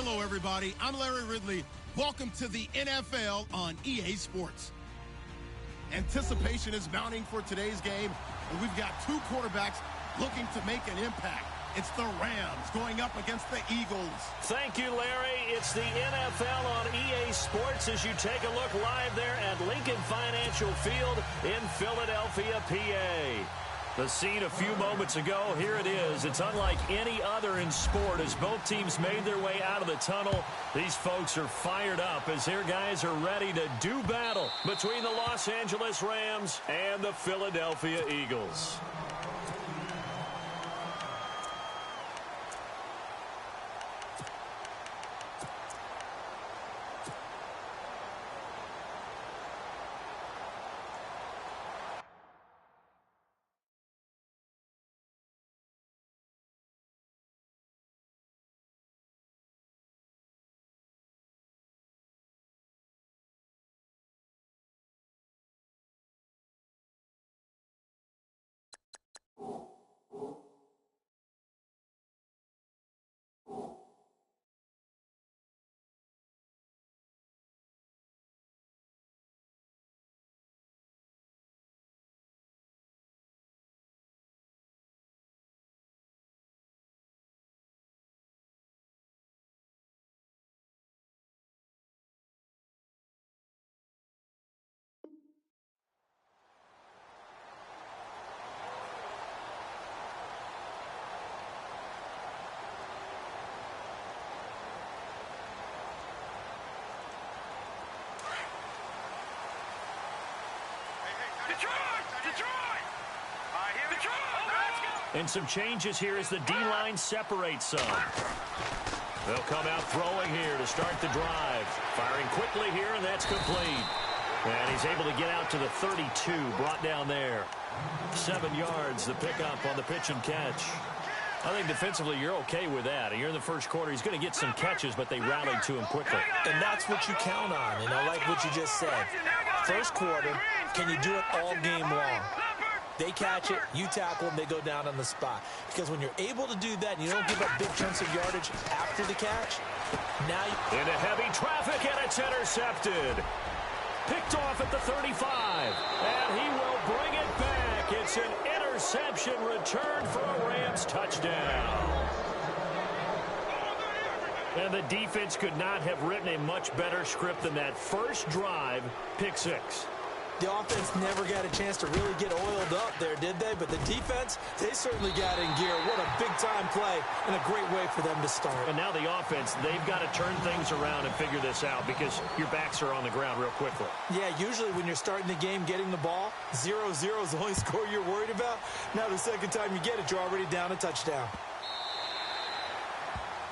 Hello, everybody. I'm Larry Ridley. Welcome to the NFL on EA Sports. Anticipation is mounting for today's game, and we've got two quarterbacks looking to make an impact. It's the Rams going up against the Eagles. Thank you, Larry. It's the NFL on EA Sports as you take a look live there at Lincoln Financial Field in Philadelphia, PA. The scene a few moments ago, here it is. It's unlike any other in sport as both teams made their way out of the tunnel. These folks are fired up as their guys are ready to do battle between the Los Angeles Rams and the Philadelphia Eagles. And some changes here as the D-line separates some. They'll come out throwing here to start the drive. Firing quickly here, and that's complete. And he's able to get out to the 32, brought down there. 7 yards, the pickup on the pitch and catch. I think defensively you're okay with that. You're in the first quarter. He's going to get some catches, but they rallied to him quickly. And that's what you count on, and I like what you just said. First quarter, can you do it all game long? They catch it, you tackle them, they go down on the spot. Because when you're able to do that and you don't give up big chunks of yardage after the catch, now you... Into heavy traffic, and it's intercepted. Picked off at the 35, and he will bring it back. It's an interception return for a Rams touchdown. And the defense could not have written a much better script than that first drive, pick six. The offense never got a chance to really get oiled up there, did they? But the defense, they certainly got in gear. What a big-time play and a great way for them to start. And now the offense, they've got to turn things around and figure this out because your backs are on the ground real quickly. Yeah, usually when you're starting the game getting the ball, 0-0 is the only score you're worried about. Now the second time you get it, you're already down a touchdown.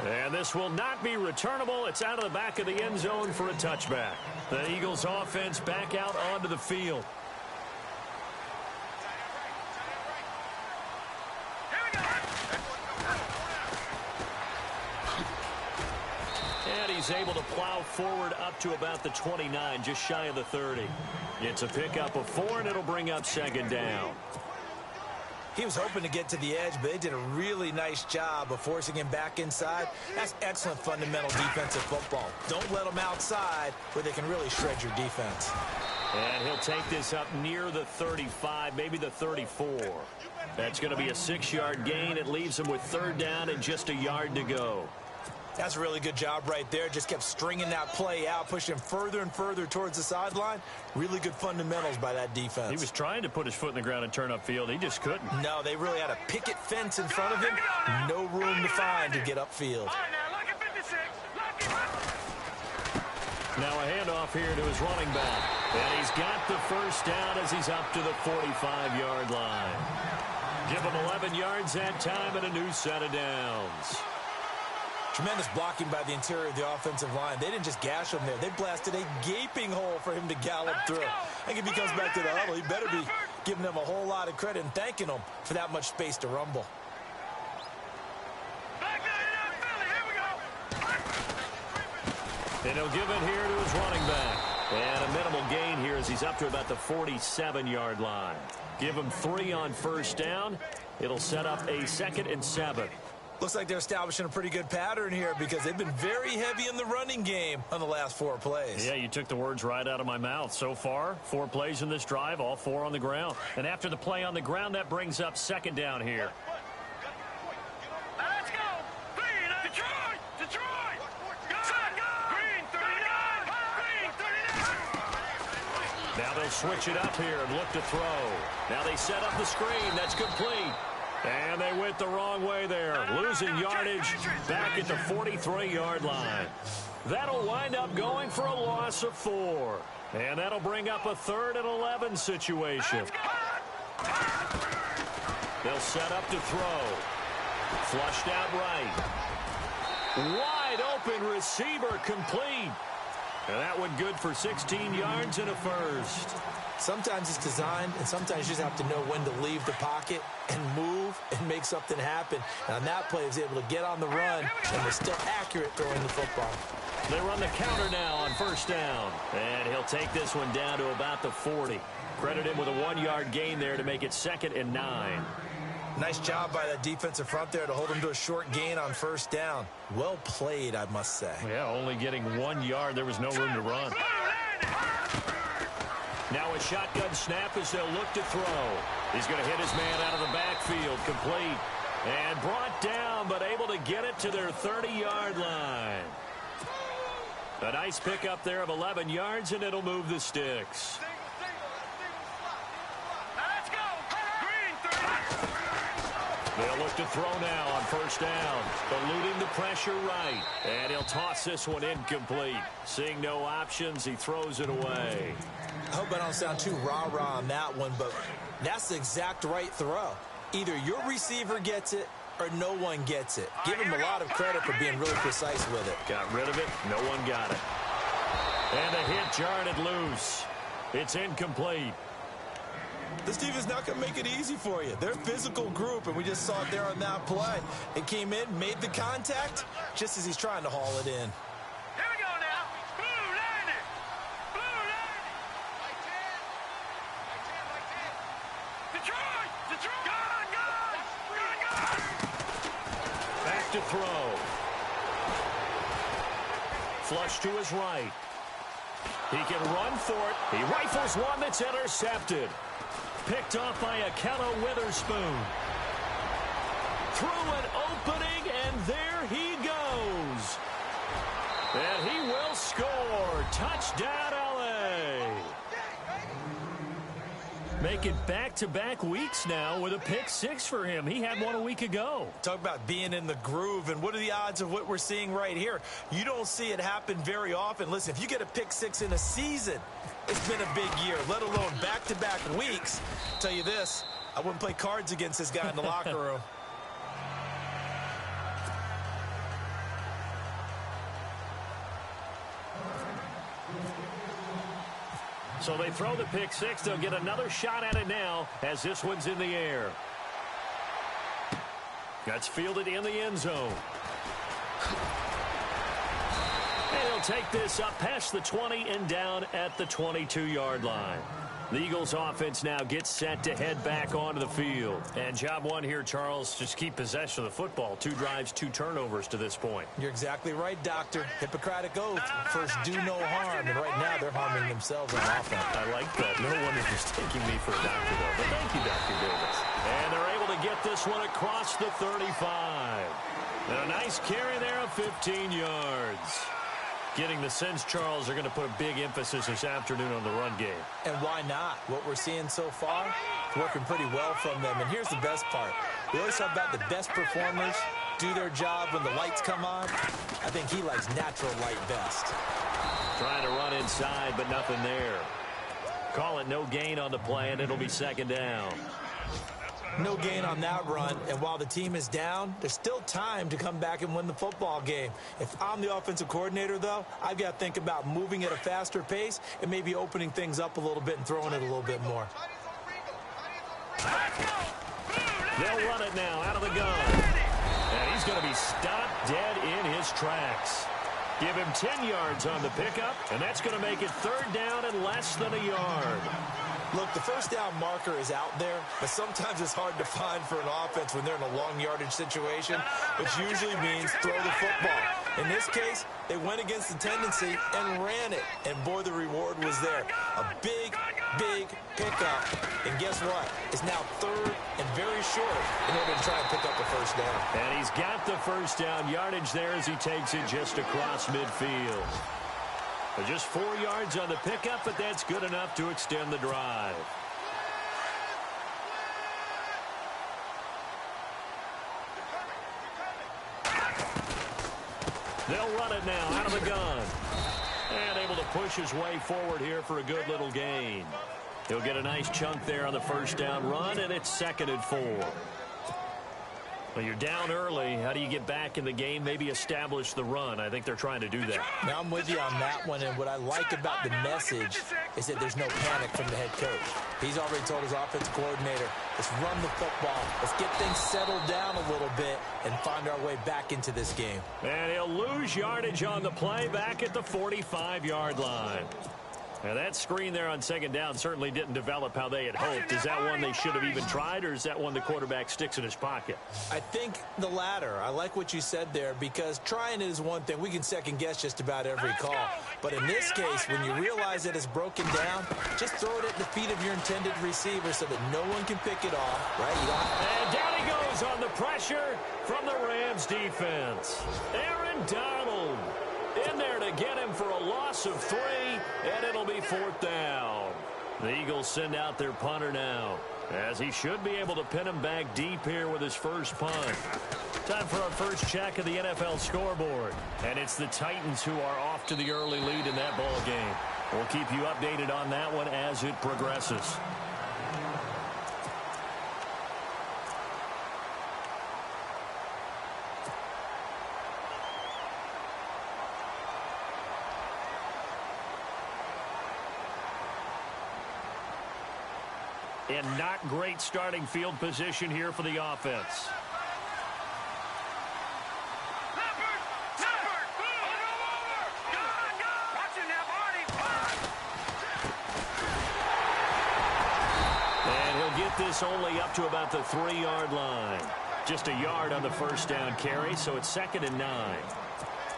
And this will not be returnable. It's out of the back of the end zone for a touchback. The Eagles offense back out onto the field. And he's able to plow forward up to about the 29, just shy of the 30. It's a pickup of 4, and it'll bring up second down. He was hoping to get to the edge, but they did a really nice job of forcing him back inside. That's excellent fundamental defensive football. Don't let them outside where they can really shred your defense. And he'll take this up near the 35, maybe the 34. That's going to be a 6-yard gain. It leaves him with third down and just a yard to go. That's a really good job right there. Just kept stringing that play out, pushing him further and further towards the sideline. Really good fundamentals by that defense. He was trying to put his foot in the ground and turn upfield. He just couldn't. No, they really had a picket fence in front of him. No room to find to get upfield. Now a handoff here to his running back. And he's got the first down as he's up to the 45-yard line. Give him 11 yards that time and a new set of downs. Tremendous blocking by the interior of the offensive line. They didn't just gash him there. They blasted a gaping hole for him to gallop through. I think if he comes back to the huddle, he better be giving them a whole lot of credit and thanking them for that much space to rumble. And he'll give it here to his running back. And a minimal gain here as he's up to about the 47-yard line. Give him 3 on first down. It'll set up a 2nd and 7. Looks like they're establishing a pretty good pattern here because they've been very heavy in the running game on the last 4 plays. Yeah, you took the words right out of my mouth. So far, 4 plays in this drive, all 4 on the ground. And after the play on the ground, that brings up second down here. Let's go! Green, Detroit! Detroit! Green 39! Green 39! Now they'll switch it up here and look to throw. Now they set up the screen. That's complete. And they went the wrong way there, losing yardage back at the 43-yard line. That'll wind up going for a loss of 4. And that'll bring up a 3rd and 11 situation. They'll set up to throw. Flushed out right. Wide open receiver complete. And that one good for 16 yards and a first. Sometimes it's designed, and sometimes you just have to know when to leave the pocket and move and make something happen. And on that play, he was able to get on the run and was still accurate throwing the football. They run the counter now on first down. And he'll take this one down to about the 40. Credit him with a 1-yard gain there to make it 2nd and 9. Nice job by that defensive front there to hold him to a short gain on first down. Well played, I must say. Yeah, only getting 1 yard. There was no room to run. Now a shotgun snap as they'll look to throw. He's going to hit his man out of the backfield. Complete. And brought down, but able to get it to their 30-yard line. A nice pickup there of 11 yards, and it'll move the sticks. Let's go! Green 30! They'll look to throw now on first down. Eluding the pressure right. And he'll toss this one incomplete. Seeing no options, he throws it away. I hope I don't sound too rah-rah on that one, but that's the exact right throw. Either your receiver gets it or no one gets it. Give him a lot of credit for being really precise with it. Got rid of it. No one got it. And a hit jarred it loose. It's incomplete. This defense is not going to make it easy for you. They're a physical group, and we just saw it there on that play. It came in, made the contact, just as he's trying to haul it in. Here we go now. Blue line it. Blue line it. Detroit! Detroit! Gone! Gone! Back to throw. Flush to his right. He can run for it. He rifles one that's intercepted. Picked off by Akello Witherspoon. Through an opening, and there he goes. And he will score. Touchdown, L.A. Making back-to-back weeks now with a pick 6 for him. He had one a week ago. Talk about being in the groove, and what are the odds of what we're seeing right here? You don't see it happen very often. Listen, if you get a pick 6 in a season, it's been a big year, let alone back-to-back weeks. I'll tell you this, I wouldn't play cards against this guy in the locker room. So they throw the pick 6. They'll get another shot at it now as this one's in the air. That's fielded in the end zone. And he'll take this up past the 20 and down at the 22-yard line. The Eagles offense now gets set to head back onto the field. And job one here, Charles, just keep possession of the football. 2 drives, 2 turnovers to this point. You're exactly right, Doctor. Hippocratic oath. First, do no harm. And right now, they're harming themselves on offense. I like that. No one is just taking me for a doctor, though. But thank you, Dr. Davis. And they're able to get this one across the 35. And a nice carry there of 15 yards. Getting the sense, Charles, they're going to put a big emphasis this afternoon on the run game. And why not? What we're seeing so far, working pretty well from them. And here's the best part. We always talk about the best performers do their job when the lights come on. I think he likes natural light best. Trying to run inside, but nothing there. Call it no gain on the play, and it'll be second down. No gain on that run, and while the team is down, there's still time to come back and win the football game. If I'm the offensive coordinator, though, I've got to think about moving at a faster pace and maybe opening things up a little bit and throwing it a little bit more. They'll run it now out of the gun. And he's going to be stopped dead in his tracks. Give him 10 yards on the pickup, and that's going to make it third down and less than a yard. Look, the first down marker is out there, but sometimes it's hard to find for an offense when they're in a long yardage situation, which usually means throw the football. In this case, they went against the tendency and ran it, and boy, the reward was there. A big, big pickup, and guess what? It's now third and very short in order to try and pick up a first down. And he's got the first down yardage there as he takes it just across midfield. Just 4 yards on the pickup, but that's good enough to extend the drive. They'll run it now out of the gun. And able to push his way forward here for a good little gain. He'll get a nice chunk there on the first down run, and it's 2nd and 4. Well, you're down early. How do you get back in the game? Maybe establish the run. I think they're trying to do that. Now, I'm with you on that one, and what I like about the message is that there's no panic from the head coach. He's already told his offensive coordinator, let's run the football. Let's get things settled down a little bit and find our way back into this game. And he'll lose yardage on the play back at the 45-yard line. Now, that screen there on 2nd down certainly didn't develop how they had hoped. Is that one they should have even tried, or is that one the quarterback sticks in his pocket? I think the latter. I like what you said there, because trying it is one thing. We can second-guess just about every call. But in this case, when you realize that it's broken down, just throw it at the feet of your intended receiver so that no one can pick it off, right? And down he goes on the pressure from the Rams defense. Aaron Donald in there to get him for a loss of 3, and it'll be 4th down. The Eagles send out their punter now, as he should be able to pin him back deep here with his first punt. Time for our first check of the NFL scoreboard. And it's the Titans who are off to the early lead in that ball game. We'll keep you updated on that one as it progresses. And not great starting field position here for the offense. And he'll get this only up to about the 3-yard line. Just a yard on the first down carry, so it's 2nd and 9.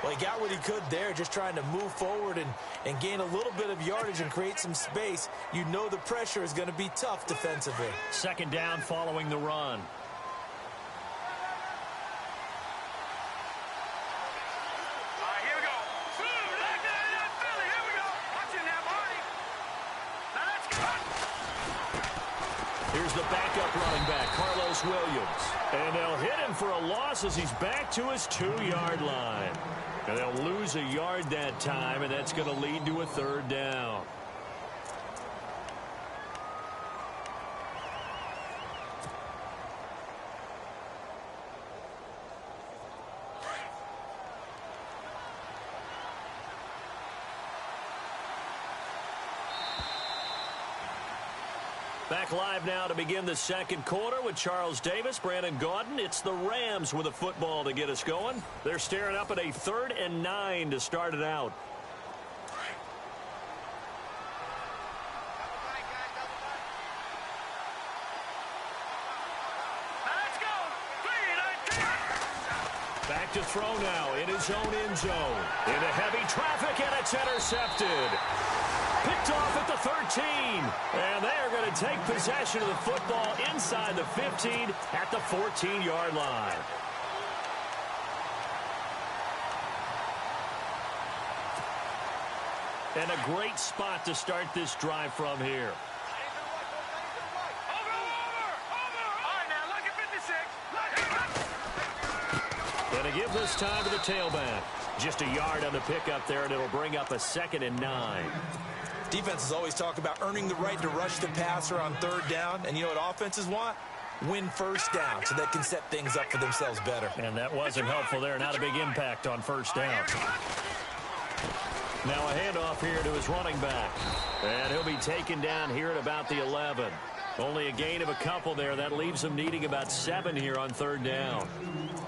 Well, he got what he could there, just trying to move forward and gain a little bit of yardage and create some space. You know the pressure is going to be tough defensively. 2nd down following the run. Here we go. Here we go. Watch it now, Marty. Now let's go. Here's the backup running back, Carlos Williams. And they'll hit him for a loss as he's back to his 2-yard line. And they'll lose a yard that time, and that's going to lead to a 3rd down. Back live now to begin the 2nd quarter with Charles Davis, Brandon Gaudin. It's the Rams with a football to get us going. They're staring up at a 3rd and 9 to start it out. Back to throw now in his own end zone. Into heavy traffic, and it's intercepted. Picked off at the 13. And they're going to take possession of the football inside the 15 at the 14-yard line. And a great spot to start this drive from here. And to give this time to the tailback. Just a yard on the pickup there, and it'll bring up a 2nd and 9. Defenses always talk about earning the right to rush the passer on 3rd down. And you know what offenses want? Win first down so they can set things up for themselves better. And that wasn't helpful there. Not a big impact on first down. Now a handoff here to his running back. And he'll be taken down here at about the 11. Only a gain of a couple there. That leaves him needing about 7 here on 3rd down.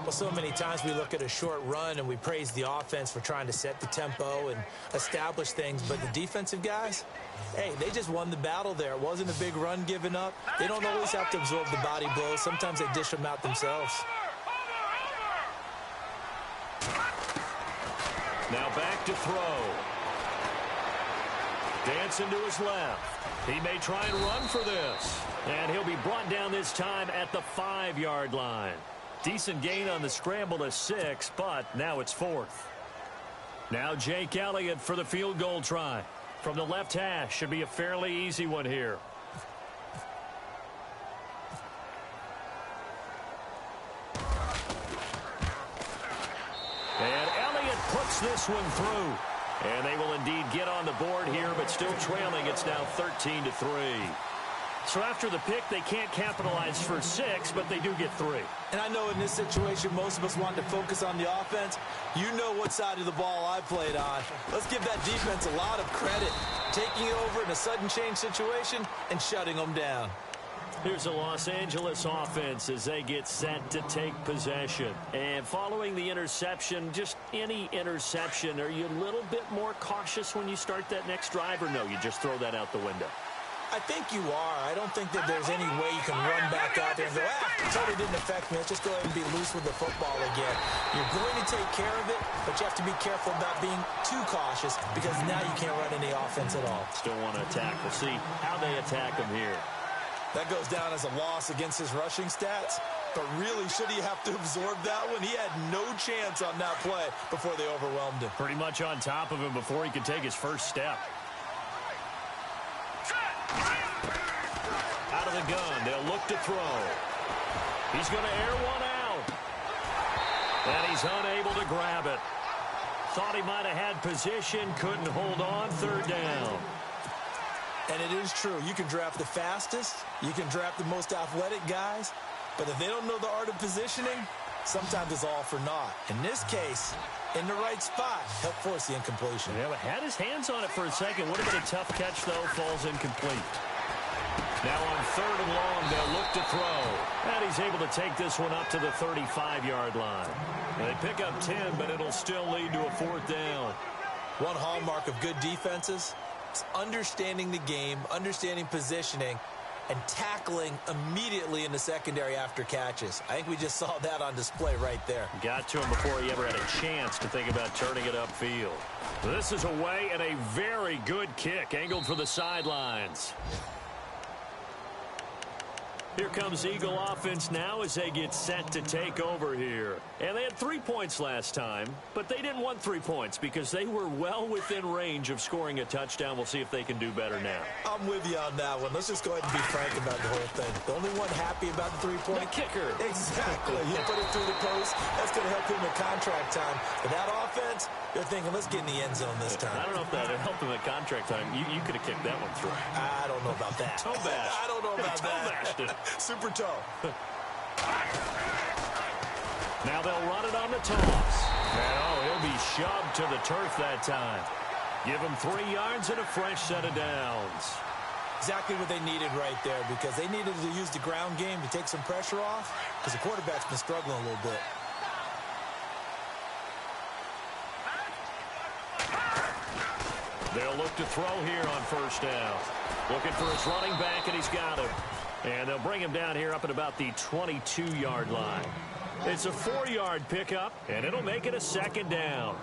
Well, so many times we look at a short run and we praise the offense for trying to set the tempo and establish things, but the defensive guys, hey, they just won the battle there. It wasn't a big run given up. They don't always have to absorb the body blows. Sometimes they dish them out themselves. Now back to throw. Dancing to his left. He may try and run for this. And he'll be brought down this time at the 5-yard line. Decent gain on the scramble to 6, but now it's 4th. Now Jake Elliott for the field goal try. From the left hash, should be a fairly easy one here. And Elliott puts this one through. And they will indeed get on the board here, but still trailing. It's now 13-3. So after the pick, they can't capitalize for 6, but they do get 3. And I know in this situation, most of us want to focus on the offense. You know what side of the ball I played on. Let's give that defense a lot of credit. Taking it over in a sudden change situation and shutting them down. Here's a Los Angeles offense as they get set to take possession. And following the interception, just any interception, are you a little bit more cautious when you start that next drive, or no, you just throw that out the window? I think you are. I don't think that there's any way you can run back out there and go, totally didn't affect me. Let's just go ahead and be loose with the football again. You're going to take care of it, but you have to be careful about being too cautious because now you can't run any offense at all. Still want to attack. We'll see how they attack him here. That goes down as a loss against his rushing stats, but really, should he have to absorb that one? He had no chance on that play before they overwhelmed him. Pretty much on top of him before he could take his first step. Out of the gun, they'll look to throw. He's going to air one out. And he's unable to grab it. Thought he might have had position, couldn't hold on, 3rd down. And it is true. You can draft the fastest. You can draft the most athletic guys. But if they don't know the art of positioning, sometimes it's all for naught. In this case, in the right spot, help force the incompletion. Yeah, but had his hands on it for a second. Would have been a tough catch, though. Falls incomplete. Now on 3rd and long, they'll look to throw. And he's able to take this one up to the 35-yard line. They pick up 10, but it'll still lead to a 4th down. One hallmark of good defenses is understanding the game, understanding positioning, and tackling immediately in the secondary after catches. I think we just saw that on display right there. Got to him before he ever had a chance to think about turning it upfield. This is away and a very good kick, angled for the sidelines. Here comes Eagle offense now as they get set to take over here. And they had 3 points last time, but they didn't want 3 points because they were well within range of scoring a touchdown. We'll see if they can do better now. I'm with you on that one. Let's just go ahead and be frank about the whole thing. The only one happy about the 3-point. The kicker. Exactly. You put it through the post. That's going to help him in contract time. But that offense, they're thinking, let's get in the end zone this time. I don't know if that helped him at contract time. You could have kicked that one through. I don't know about that. Toe bash. I don't know about that. Toe Super toe. Now they'll run it on the toss. And he'll be shoved to the turf that time. Give him 3 yards and a fresh set of downs. Exactly what they needed right there because they needed to use the ground game to take some pressure off because the quarterback's been struggling a little bit. They'll look to throw here on 1st down. Looking for his running back, and he's got him. And they'll bring him down here up at about the 22-yard line. It's a 4-yard pickup, and it'll make it a 2nd down.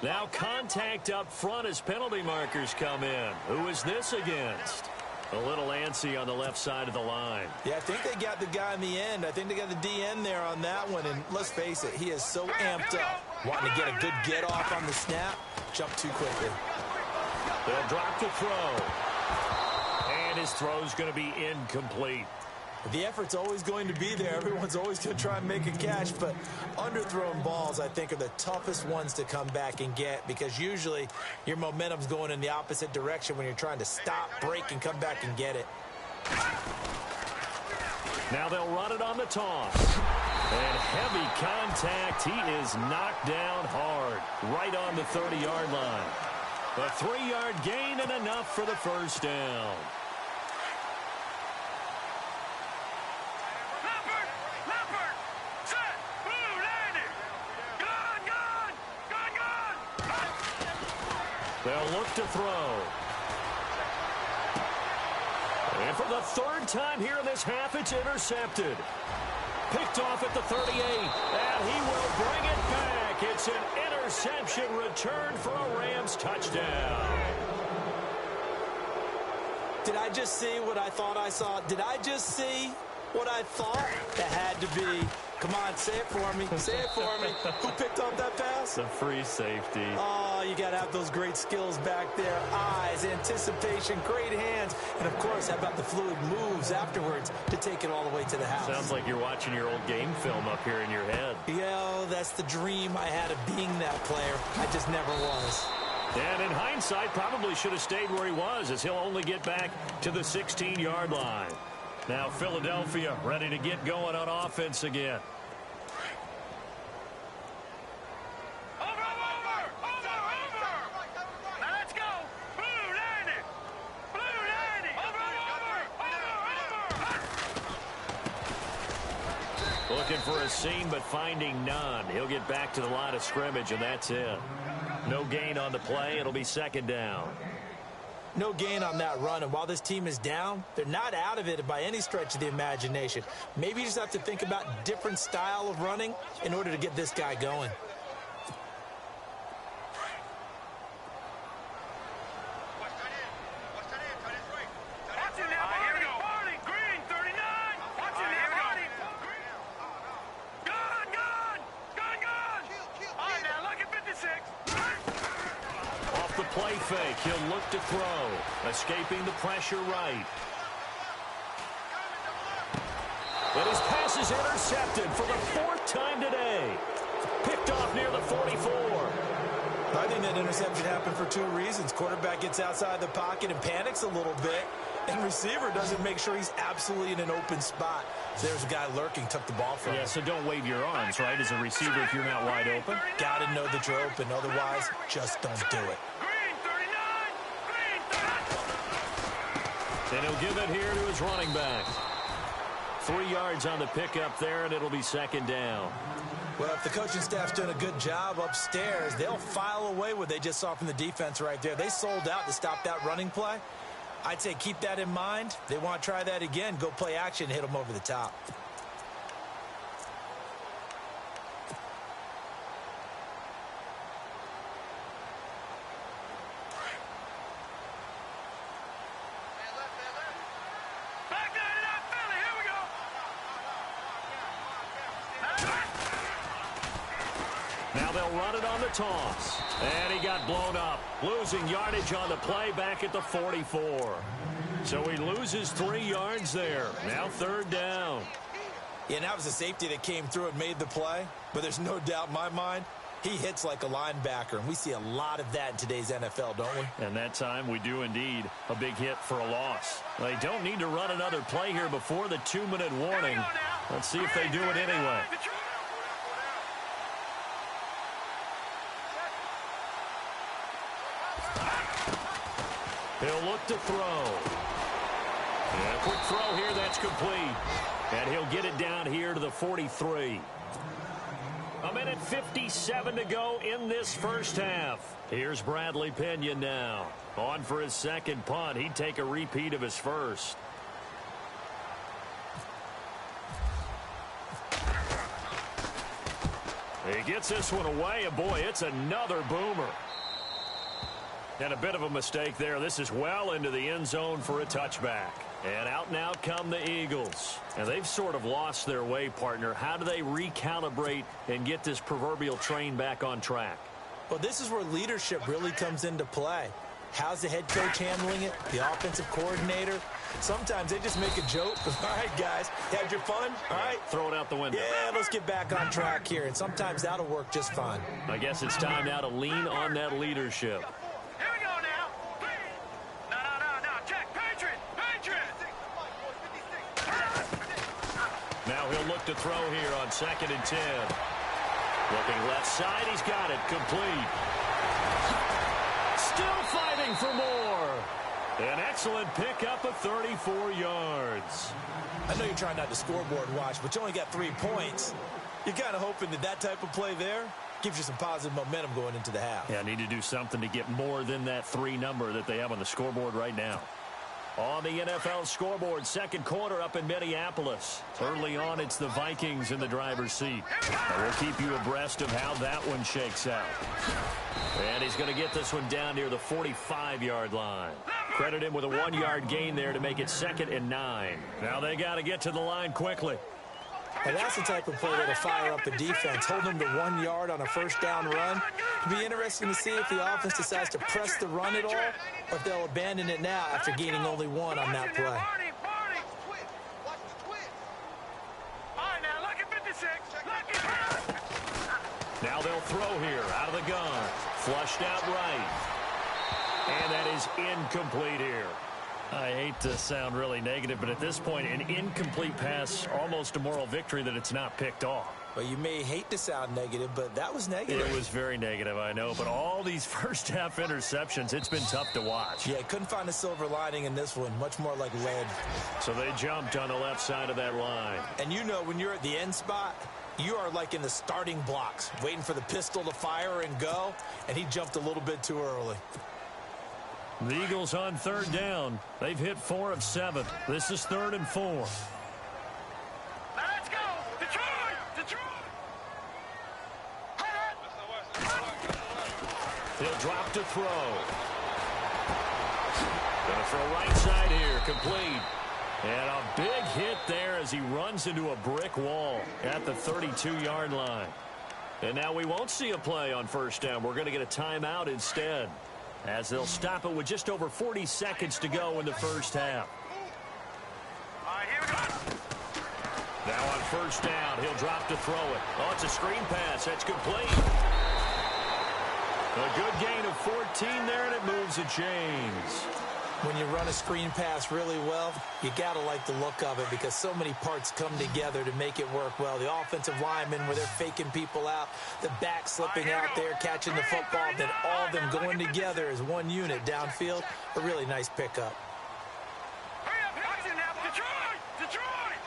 Now contact up front as penalty markers come in. Who is this against? A little antsy on the left side of the line. Yeah, I think they got the guy in the end. I think they got the DN there on that one. And let's face it, he is so amped up. Wanting to get a good get off on the snap. Jump too quickly. They'll drop the throw. And his throw's going to be incomplete. The effort's always going to be there. Everyone's always going to try and make a catch, but underthrown balls, I think, are the toughest ones to come back and get because usually your momentum's going in the opposite direction when you're trying to stop, break, and come back and get it. Now they'll run it on the toss. And heavy contact. He is knocked down hard right on the 30-yard line. A 3-yard gain and enough for the 1st down. They'll look to throw. And for the third time here in this half, it's intercepted. Picked off at the 38, and he will bring it back. It's an interception return for a Rams touchdown. Did I just see what I thought I saw? Did I just see what I thought? That had to be. Come on, say it for me. Say it for me. Who picked up that pass? The free safety. Oh, you got to have those great skills back there. Eyes, anticipation, great hands. And, of course, how about the fluid moves afterwards to take it all the way to the house? Sounds like you're watching your old game film up here in your head. Yeah, that's the dream I had of being that player. I just never was. And in hindsight, probably should have stayed where he was, as he'll only get back to the 16-yard line. Now Philadelphia ready to get going on offense again. Now let's go. Blue landing. Blue landing. Looking for a seam, but finding none. He'll get back to the line of scrimmage, and that's it. No gain on the play. It'll be second down. No gain on that run, and while this team is down, they're not out of it by any stretch of the imagination. Maybe you just have to think about different style of running in order to get this guy going. Watching now, Barney. Green, 39. Watching now, Barney. Gun. All right, now look at 56. Off the play fake, he'll look to throw. Escaping the pressure right. But his pass is intercepted for the fourth time today. Picked off near the 44. I think that interception happened for two reasons. Quarterback gets outside the pocket and panics a little bit, and receiver doesn't make sure he's absolutely in an open spot. So there's a guy lurking, took the ball from him. Yeah, so don't wave your arms, right, as a receiver if you're not wide open. Got to know that you're open. Otherwise, just don't do it. Green, 39. Green, 39. And he'll give it here to his running back. 3 yards on the pickup there, and it'll be second down. Well, if the coaching staff's doing a good job upstairs, they'll file away what they just saw from the defense right there. They sold out to stop that running play. I'd say keep that in mind. They want to try that again. Go play action, hit them over the top. Back there to that Philly. Here we go. Now they'll run it on the toss. And he got blown up. Losing yardage on the play back at the 44. So he loses 3 yards there. Now third down. Yeah, and that was a safety that came through and made the play. But there's no doubt in my mind, he hits like a linebacker. And we see a lot of that in today's NFL, don't we? And that time we do indeed a big hit for a loss. They don't need to run another play here before the 2-minute warning. Let's see if they do it anyway. He'll look to throw. And a quick throw here, that's complete. And he'll get it down here to the 43. 1:57 to go in this first half. Here's Bradley Pinion now. On for his second punt. He'd take a repeat of his first. He gets this one away, and boy, it's another boomer. And a bit of a mistake there. This is well into the end zone for a touchback. And out come the Eagles. And they've sort of lost their way, partner. How do they recalibrate and get this proverbial train back on track? Well, this is where leadership really comes into play. How's the head coach handling it? The offensive coordinator? Sometimes they just make a joke. All right, guys, had your fun? All right. Throw it out the window. Yeah, let's get back on track here. And sometimes that'll work just fine. I guess it's time now to lean on that leadership. Here we go now. No. Check. Patriot. Now he'll look to throw here on 2nd and 10. Looking left side. He's got it. Complete. Still fighting for more. An excellent pickup of 34 yards. I know you're trying not to scoreboard watch, but you only got 3 points. You're kind of hoping that type of play there Gives you some positive momentum going into the half. Yeah, need to do something to get more than that 3 number that they have on the scoreboard right now. On the NFL scoreboard, second quarter up in Minneapolis. Early on, it's the Vikings in the driver's seat. And we'll keep you abreast of how that one shakes out. And he's going to get this one down near the 45-yard line. Credit him with a 1-yard gain there to make it 2nd and 9. Now they got to get to the line quickly. And that's the type of play that'll fire up the defense. Hold them to 1 yard on a first down run. It'll be interesting to see if the offense decides to press the run at all, or if they'll abandon it now after gaining only 1 on that play. Now they'll throw here out of the gun. Flushed out right. And that is incomplete here. I hate to sound really negative, but at this point, an incomplete pass, almost a moral victory that it's not picked off. Well, you may hate to sound negative, but that was negative. It was very negative, I know, but all these first-half interceptions, it's been tough to watch. Yeah, couldn't find a silver lining in this one, much more like lead. So they jumped on the left side of that line. And you know, when you're at the end spot, you are like in the starting blocks, waiting for the pistol to fire and go, and he jumped a little bit too early. The Eagles on third down. They've hit 4 of 7. This is 3rd and 4. Let's go! Detroit! Detroit! He'll drop to throw. Gonna throw right side here. Complete. And a big hit there as he runs into a brick wall at the 32-yard line. And now we won't see a play on first down. We're going to get a timeout instead, as they'll stop it with just over 40 seconds to go in the first half. All right, here we go. Now on first down, he'll drop to throw it. Oh, it's a screen pass. That's complete. A good gain of 14 there, and it moves the chains. When you run a screen pass really well, you got to like the look of it because so many parts come together to make it work well. The offensive linemen, where they're faking people out, the back slipping out there, catching the football, then all of them going together as one unit downfield. A really nice pickup. Hurry up, action now. Detroit! Detroit!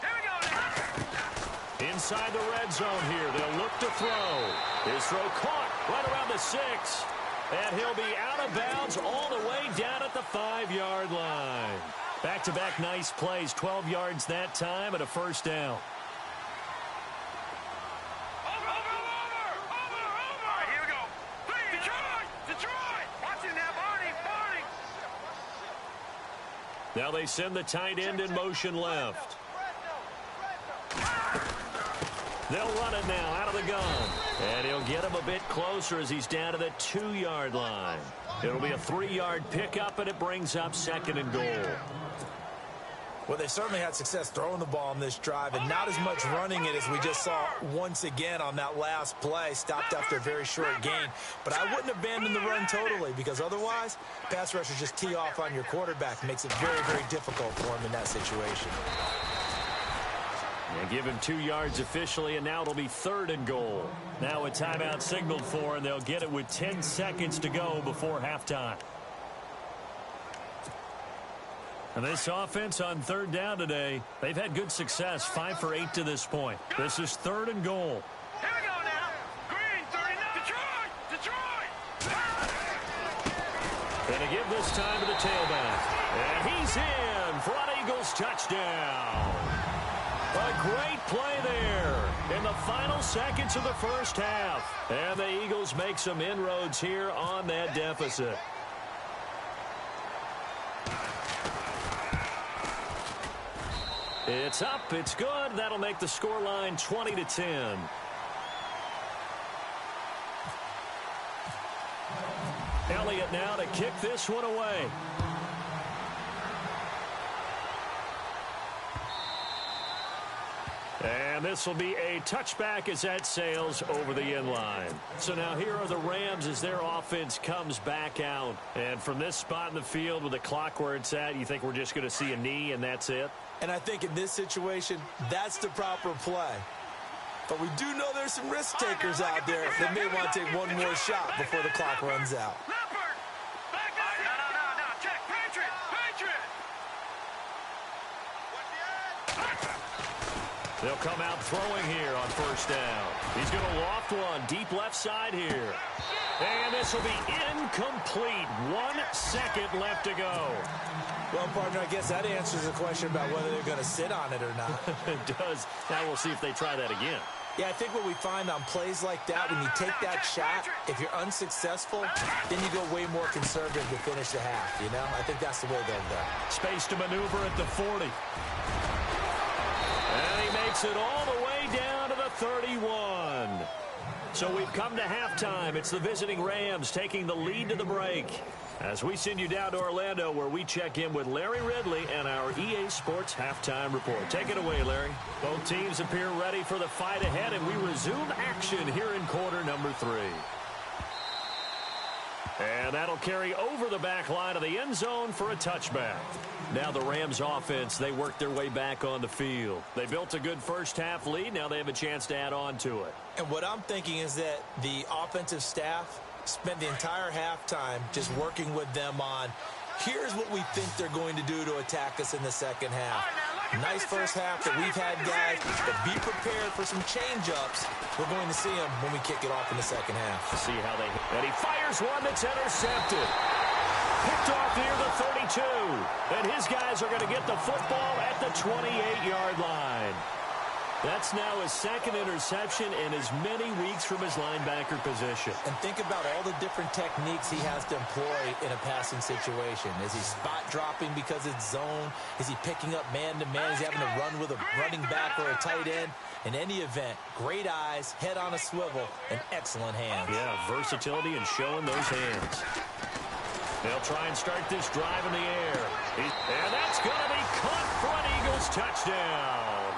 Here we go now. Inside the red zone here, they'll look to throw. His throw caught right around the 6. And he'll be out of bounds all the way down at the 5-yard line. Back-to-back nice plays, 12 yards that time and a first down. Over! All right, here we go. Detroit! Watch it now, Barney! Now they send the tight end in motion left. They'll run it now out of the gun. And he'll get him a bit closer as he's down to the 2-yard line. It'll be a 3-yard pickup, and it brings up 2nd and goal. Well, they certainly had success throwing the ball on this drive and not as much running it as we just saw once again on that last play. Stopped after a very short gain. But I wouldn't abandon the run totally because otherwise, pass rushers just tee off on your quarterback. It makes it very, very difficult for him in that situation. And give him 2 yards officially, and now it'll be 3rd and goal. Now a timeout signaled for, and they'll get it with 10 seconds to go before halftime. And this offense on third down today, they've had good success, 5 for 8 to this point. This is 3rd and goal. Here we go now. Green, 39. Detroit! And to give this time to the tailback. And he's in for an Eagles touchdown. A great play there in the final seconds of the first half. And the Eagles make some inroads here on that deficit. It's up, it's good. That'll make the scoreline 20-10. Elliott now to kick this one away. And this will be a touchback as that sails over the end line. So now here are the Rams as their offense comes back out. And from this spot in the field with the clock where it's at, you think we're just going to see a knee and that's it? And I think in this situation, that's the proper play. But we do know there's some risk takers out there that may want to take one more shot before the clock runs out. Leopard! Back up! No. Check. Patriot! They'll come out throwing here on first down. He's going to loft one deep left side here. And this will be incomplete. 1 second left to go. Well, partner, I guess that answers the question about whether they're going to sit on it or not. It does. Now we'll see if they try that again. Yeah, I think what we find on plays like that, when you take that shot, if you're unsuccessful, then you go way more conservative to finish the half, you know? I think that's the way they'll go. Space to maneuver at the 40. And he makes it all the way down to the 31. So we've come to halftime. It's the visiting Rams taking the lead to the break. As we send you down to Orlando, where we check in with Larry Ridley and our EA Sports Halftime Report. Take it away, Larry. Both teams appear ready for the fight ahead, and we resume action here in quarter number 3. And that'll carry over the back line of the end zone for a touchback. Now the Rams offense, they work their way back on the field. They built a good first half lead. Now they have a chance to add on to it. And what I'm thinking is that the offensive staff spent the entire halftime just working with them on, here's what we think they're going to do to attack us in the second half. Nice first half that we've had, guys, but be prepared for some change-ups. We're going to see them when we kick it off in the second half. See how they... And he fires one that's intercepted. Picked off near the 32. And his guys are going to get the football at the 28-yard line. That's now his second interception in as many weeks from his linebacker position. And think about all the different techniques he has to employ in a passing situation. Is he spot dropping because it's zone? Is he picking up man-to-man? Is he having to run with a running back or a tight end? In any event, great eyes, head on a swivel, and excellent hands. Yeah, versatility and showing those hands. They'll try and start this drive in the air. And that's going to be caught for an Eagles touchdown.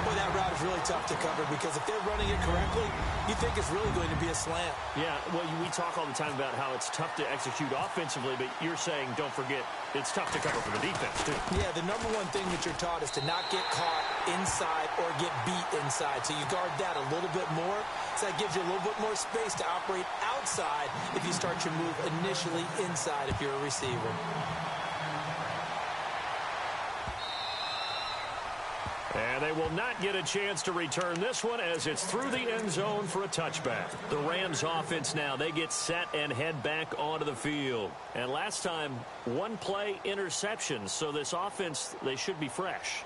Boy, that route is really tough to cover because if they're running it correctly, you think it's really going to be a slant. Yeah, well, we talk all the time about how it's tough to execute offensively, but you're saying, don't forget, it's tough to cover for the defense, too. Yeah, the number one thing that you're taught is to not get caught inside or get beat inside. So you guard that a little bit more. So that gives you a little bit more space to operate outside if you start your move initially inside if you're a receiver. And they will not get a chance to return this one as it's through the end zone for a touchback. The Rams offense now, they get set and head back onto the field. And last time, one play interception. So this offense, they should be fresh.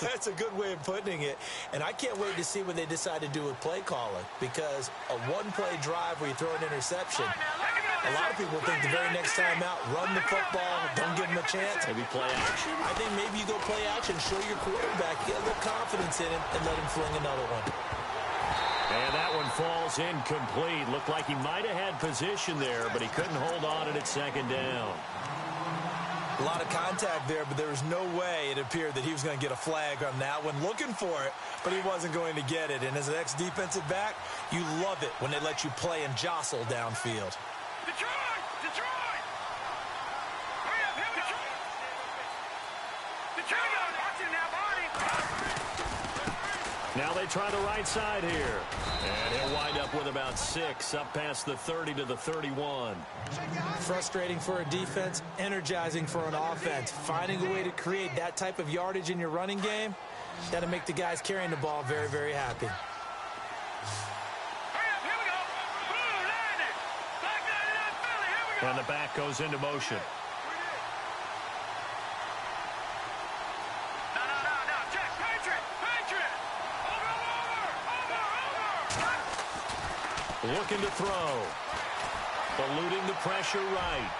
That's a good way of putting it. And I can't wait to see what they decide to do with play calling, because a one-play drive where you throw an interception, a lot of people think the very next time out, run the football, don't give them a chance. Maybe play action? I think maybe you go play action, show your quarterback, get a little confidence in him, and let him fling another one. And that one falls incomplete. Looked like he might have had position there, but he couldn't hold on at its second down. A lot of contact there, but there was no way it appeared that he was going to get a flag on that one. Looking for it, but he wasn't going to get it. And as an ex-defensive back, you love it when they let you play and jostle downfield. Detroit! Detroit! Hurry up, here we go! Detroit! Watch it now, Barney! Now they try the right side here. And he'll wind up with about 6, up past the 30 to the 31. Frustrating for a defense, energizing for an offense. Finding a way to create that type of yardage in your running game, that'll make the guys carrying the ball very, very happy. Hurry up, here we go! Blue, line it! Black 99 Philly, here we go! And the back goes into motion. No, Jack, Patriot! Over! Looking to throw. Eluding the pressure right.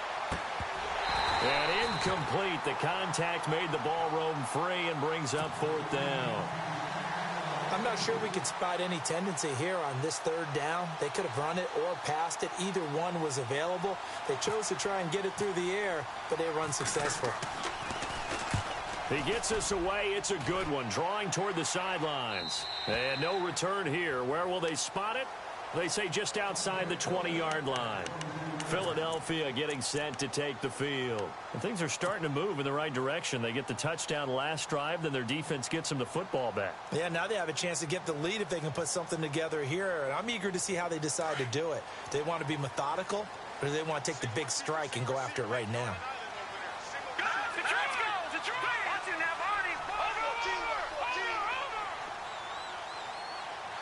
And incomplete. The contact made the ball roam free and brings up 4th down. I'm not sure we could spot any tendency here on this 3rd down. They could have run it or passed it. Either one was available. They chose to try and get it through the air, but they were unsuccessful. He gets us away. It's a good one. Drawing toward the sidelines. And no return here. Where will they spot it? They say just outside the 20-yard line. Philadelphia getting set to take the field. And things are starting to move in the right direction. They get the touchdown last drive, then their defense gets them the football back. Yeah, now they have a chance to get the lead if they can put something together here. And I'm eager to see how they decide to do it. Do they want to be methodical, or do they want to take the big strike and go after it right now?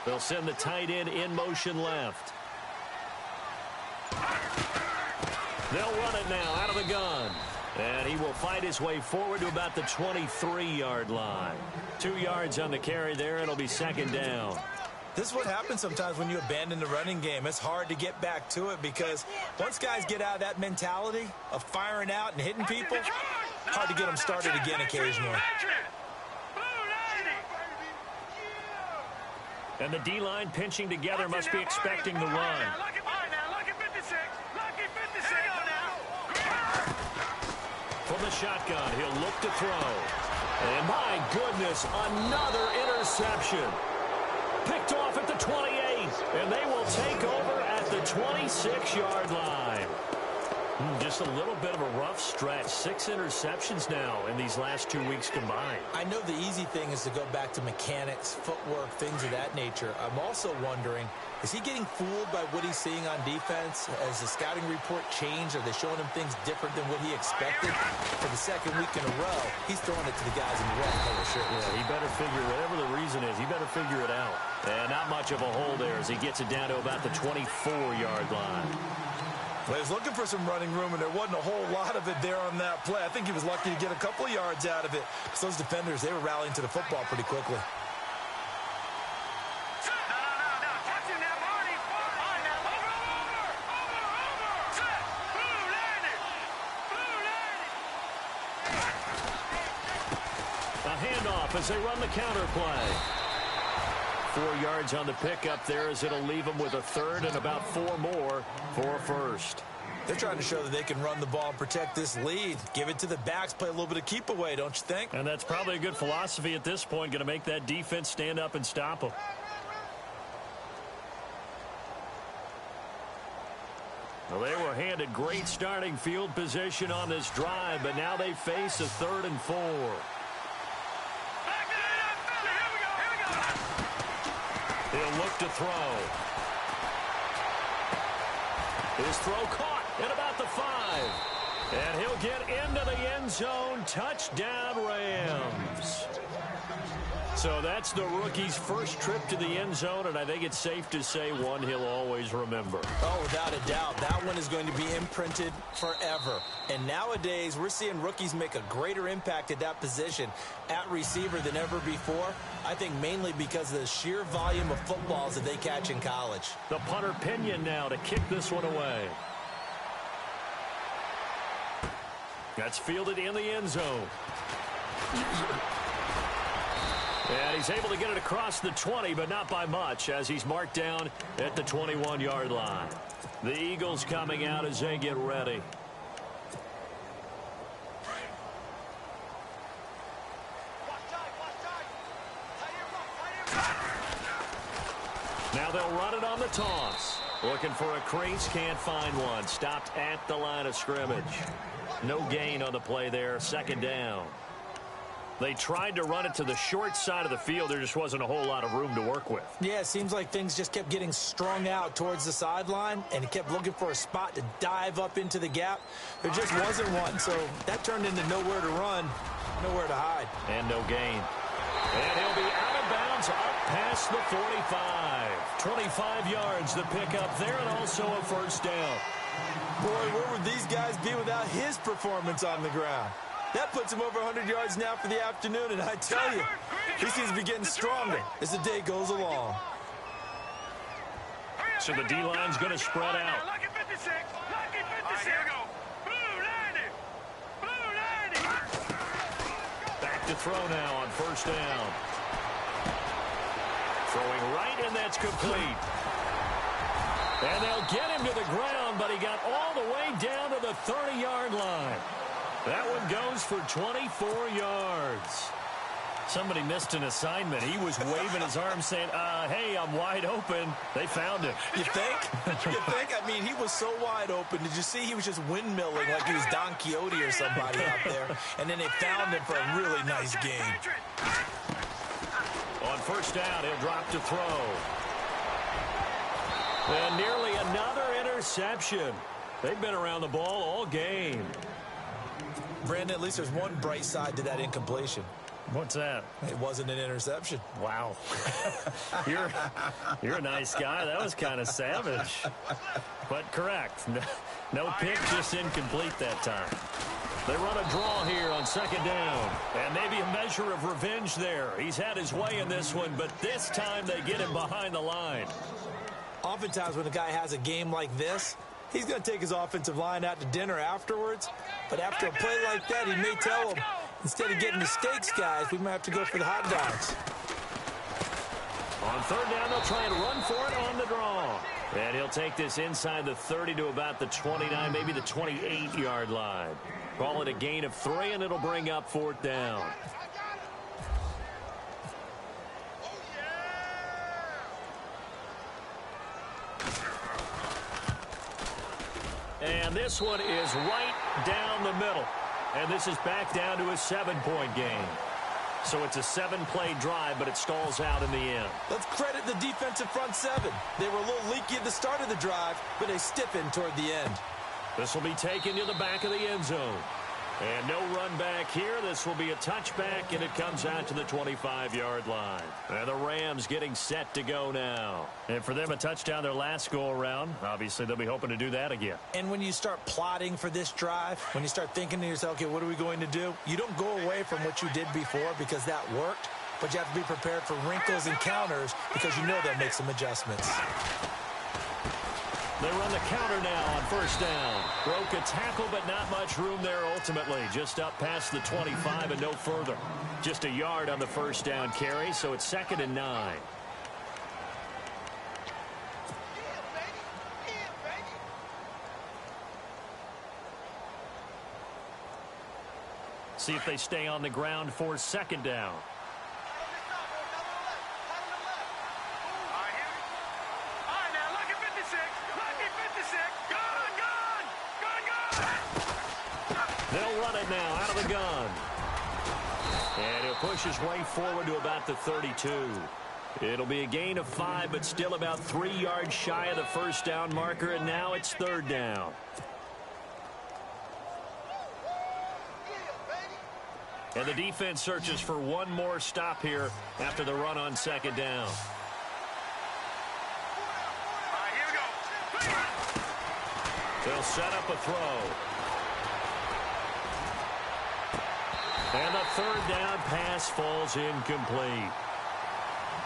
They'll send the tight end in motion left. They'll run it now out of the gun. And he will fight his way forward to about the 23-yard line. 2 yards on the carry there. It'll be second down. This is what happens sometimes when you abandon the running game. It's hard to get back to it because once guys get out of that mentality of firing out and hitting people, hard to get them started again occasionally. And the D-line pinching together must be expecting the run. From the shotgun, he'll look to throw. And my goodness, another interception. Picked off at the 28, and they will take over at the 26-yard line. Just a little bit of a rough stretch. 6 interceptions now in these last 2 weeks combined. I know the easy thing is to go back to mechanics, footwork, things of that nature. I'm also wondering, is he getting fooled by what he's seeing on defense? Has the scouting report changed? Are they showing him things different than what he expected? For the second week in a row, he's throwing it to the guys in the red color shirts. Yeah, he better figure, whatever the reason is, he better figure it out. And not much of a hole there as he gets it down to about the 24-yard line. Well, he was looking for some running room, and there wasn't a whole lot of it there on that play. I think he was lucky to get a couple of yards out of it. Because those defenders, they were rallying to the football pretty quickly. A handoff as they run the counter play. 4 yards on the pickup there as it'll leave them with a third and about 4 more for a first. They're trying to show that they can run the ball and protect this lead. Give it to the backs, play a little bit of keep away, don't you think? And that's probably a good philosophy at this point, going to make that defense stand up and stop them. Well, they were handed great starting field position on this drive, but now they face a 3rd and 4. He'll look to throw. His throw caught at about the 5. And he'll get into the end zone. Touchdown, Rams. So that's the rookie's first trip to the end zone, and I think it's safe to say one he'll always remember. Oh, without a doubt. That one is going to be imprinted forever. And nowadays, we're seeing rookies make a greater impact at that position at receiver than ever before. I think mainly because of the sheer volume of footballs that they catch in college. The punter Pinion now to kick this one away. That's fielded in the end zone. And he's able to get it across the 20, but not by much, as he's marked down at the 21-yard line. The Eagles coming out as they get ready. Now they'll run it on the toss. Looking for a crease, can't find one. Stopped at the line of scrimmage. No gain on the play there, second down. They tried to run it to the short side of the field. There just wasn't a whole lot of room to work with. Yeah, it seems like things just kept getting strung out towards the sideline, and he kept looking for a spot to dive up into the gap. There just wasn't one, so that turned into nowhere to run, nowhere to hide. And no gain. And he'll be out of bounds up past the 45. 25 yards the pickup there, and also a first down. Boy, where would these guys be without his performance on the ground? That puts him over 100 yards now for the afternoon, and I tell you, he seems to be getting stronger as the day goes along. So the D-line's going to spread out. Lucky 56. Lucky 56. Here we go. Blue 90. Back to throw now on first down. Throwing right, and that's complete. And they'll get him to the ground, but he got all the way down to the 30-yard line. That one goes for 24 yards. Somebody missed an assignment. He was waving his arm saying, hey, I'm wide open. They found him. You think? You think? I mean, he was so wide open. Did you see he was just windmilling like he was Don Quixote or somebody out there? And then they found him for a really nice game. On first down, he'll drop to throw. And nearly another interception. They've been around the ball all game. Brandon, at least there's one bright side to that incompletion. What's that? It wasn't an interception. Wow. You're a nice guy. That was kind of savage. But correct. No pick, just incomplete that time. They run a draw here on second down. And maybe a measure of revenge there. He's had his way in this one, but this time they get him behind the line. Oftentimes when a guy has a game like this, he's going to take his offensive line out to dinner afterwards. But after a play like that, he may tell them, instead of getting the steaks, guys, we might have to go for the hot dogs. On third down, they'll try and run for it on the draw. And he'll take this inside the 30 to about the 29, maybe the 28-yard line. Call it a gain of 3, and it'll bring up fourth down. And this one is right down the middle. And this is back down to a 7-point game. So it's a 7-play drive, but it stalls out in the end. Let's credit the defensive front 7. They were a little leaky at the start of the drive, but they stiffened toward the end. This will be taken to the back of the end zone. And no run back here. This will be a touchback, and it comes out to the 25-yard line. And the Rams getting set to go now. And for them, a touchdown their last go-around. Obviously, they'll be hoping to do that again. And when you start plotting for this drive, when you start thinking to yourself, okay, what are we going to do? You don't go away from what you did before because that worked, but you have to be prepared for wrinkles and counters because you know they'll make some adjustments. They run the counter now on first down. Broke a tackle, but not much room there ultimately. Just up past the 25 and no further. Just a yard on the first down carry, so it's 2nd and 9. See if they stay on the ground for second down. They'll run it now out of the gun. And he'll push his way forward to about the 32. It'll be a gain of 5, but still about 3 yards shy of the first down marker, and now it's third down. And the defense searches for one more stop here after the run on second down. They'll set up a throw. And the third down pass falls incomplete.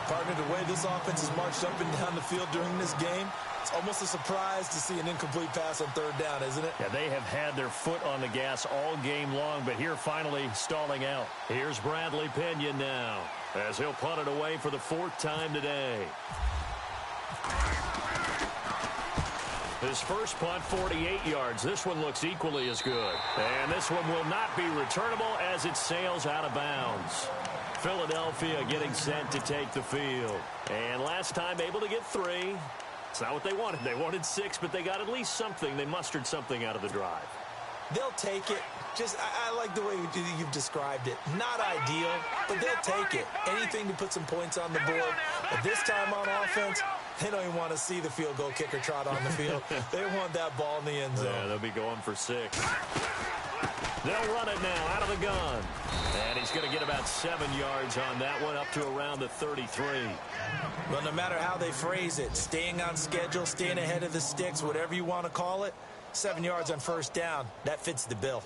Partner, the way this offense has marched up and down the field during this game, it's almost a surprise to see an incomplete pass on third down, isn't it? Yeah, they have had their foot on the gas all game long, but here finally stalling out. Here's Bradley Pinion now, as he'll punt it away for the 4th time today. His first punt, 48 yards. This one looks equally as good. And this one will not be returnable as it sails out of bounds. Philadelphia getting set to take the field. And last time able to get 3. It's not what they wanted. They wanted 6, but they got at least something. They mustered something out of the drive. They'll take it. I like the way you've described it. Not ideal, but they'll take it. Anything to put some points on the board. But this time on offense, they don't even want to see the field goal kicker trot on the field. They want that ball in the end zone. Yeah, they'll be going for 6. They'll run it now out of the gun. And he's going to get about 7 yards on that one, up to around the 33. Well, no matter how they phrase it, staying on schedule, staying ahead of the sticks, whatever you want to call it, 7 yards on first down, that fits the bill.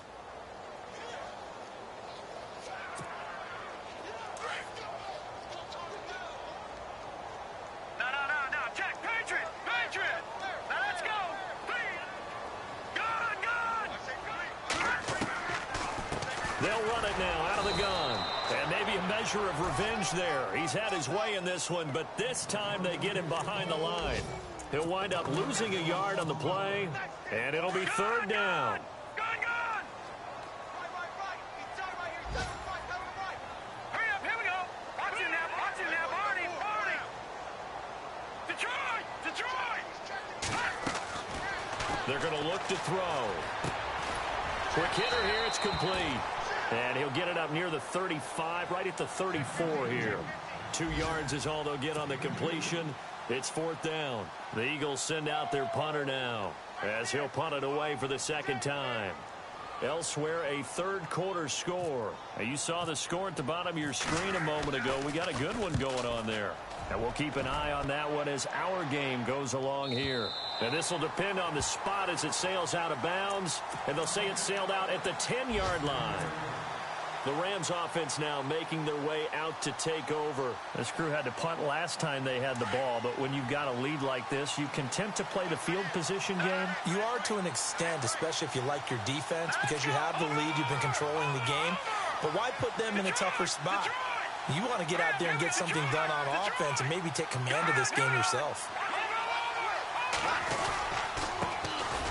They'll run it now out of the gun. And maybe a measure of revenge there. He's had his way in this one, but this time they get him behind the line. He'll wind up losing a yard on the play, and it'll be third down. They're going to look to throw. Quick hitter here, it's complete. And he'll get it up near the 35, right at the 34 here. 2 yards is all they'll get on the completion. It's fourth down. The Eagles send out their punter now, as he'll punt it away for the second time. Elsewhere, a third-quarter score. Now, you saw the score at the bottom of your screen a moment ago. We got a good one going on there. And we'll keep an eye on that one as our game goes along here. And this will depend on the spot as it sails out of bounds. And they'll say it sailed out at the 10-yard line. The Rams offense now making their way out to take over. This crew had to punt last time they had the ball, but when you've got a lead like this, you can tend to play the field position game. You are to an extent, especially if you like your defense, because you have the lead, you've been controlling the game. But why put them in a tougher spot? You want to get out there and get something done on offense and maybe take command of this game yourself.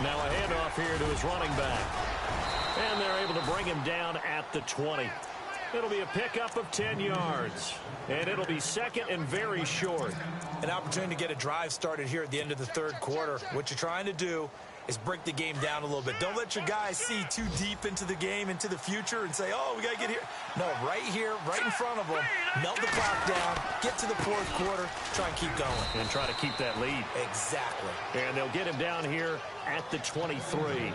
Now a handoff here to his running back. And they're able to bring him down at the 20. It'll be a pickup of 10 yards. And it'll be second and very short. An opportunity to get a drive started here at the end of the third quarter. What you're trying to do is break the game down a little bit. Don't let your guys see too deep into the game, into the future, and say, oh, we got to get here. No, right here, right in front of them. Melt the clock down, get to the fourth quarter, try and keep going. And try to keep that lead. Exactly. And they'll get him down here at the 23.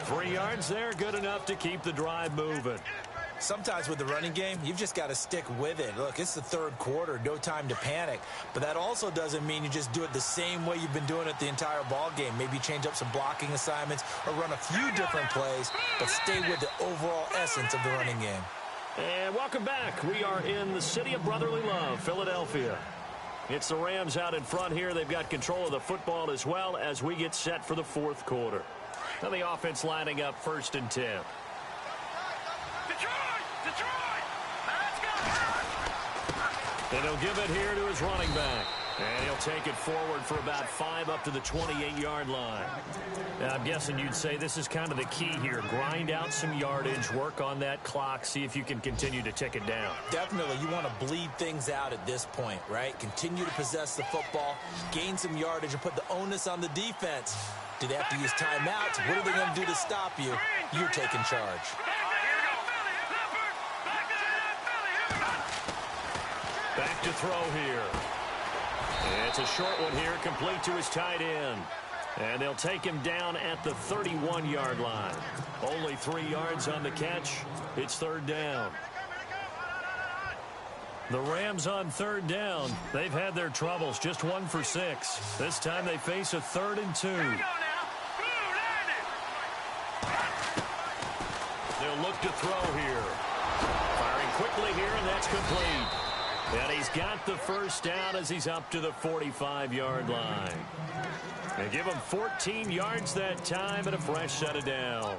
3 yards there, good enough to keep the drive moving. Sometimes with the running game, you've just got to stick with it. Look, it's the third quarter, no time to panic. But that also doesn't mean you just do it the same way you've been doing it the entire ball game. Maybe change up some blocking assignments or run a few different plays, but stay with the overall essence of the running game. And welcome back. We are in the city of brotherly love, Philadelphia. It's the Rams out in front here. They've got control of the football as well as we get set for the fourth quarter. Now the offense lining up 1st and 10. And he'll give it here to his running back. And he'll take it forward for about 5 up to the 28-yard line. Now, I'm guessing you'd say this is kind of the key here. Grind out some yardage, work on that clock, see if you can continue to tick it down. Definitely. You want to bleed things out at this point, right? Continue to possess the football, gain some yardage, and put the onus on the defense. Do they have to use timeouts? What are they going to do to stop you? You're taking charge. Back to throw here. It's a short one here, complete to his tight end. And they'll take him down at the 31-yard line. Only 3 yards on the catch. It's third down. The Rams on third down. They've had their troubles, just 1 for 6. This time they face a 3rd and 2. They'll look to throw here. Firing quickly here, and that's complete. And he's got the first down as he's up to the 45-yard line. They give him 14 yards that time and a fresh set of downs.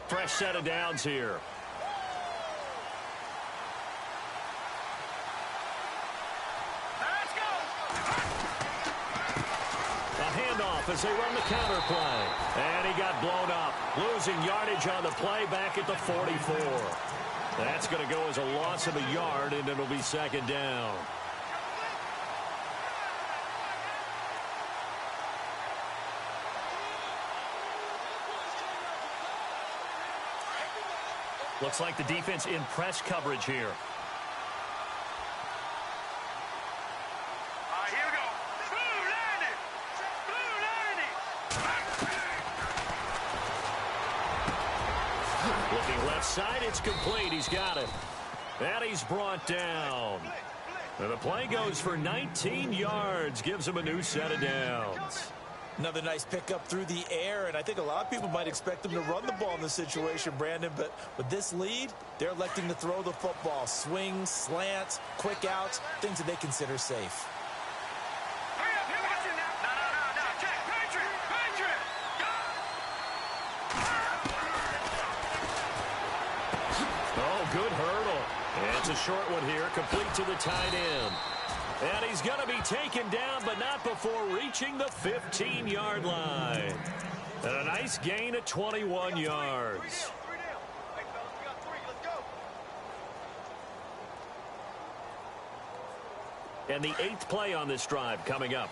Fresh set of downs here. As they run the counter play. And he got blown up. Losing yardage on the play back at the 44. That's going to go as a loss of a yard, and it'll be second down. Looks like the defense in press coverage here. Looking left side, it's complete. He's got it. And he's brought down. And the play goes for 19 yards. Gives him a new set of downs. Another nice pickup through the air, and I think a lot of people might expect them to run the ball in this situation, Brandon, but with this lead, they're electing to throw the football. Swings, slants, quick outs, things that they consider safe. Good hurdle. And it's a short one here, complete to the tight end. And he's going to be taken down, but not before reaching the 15-yard line. And a nice gain of 21 yards. And the 8th play on this drive coming up.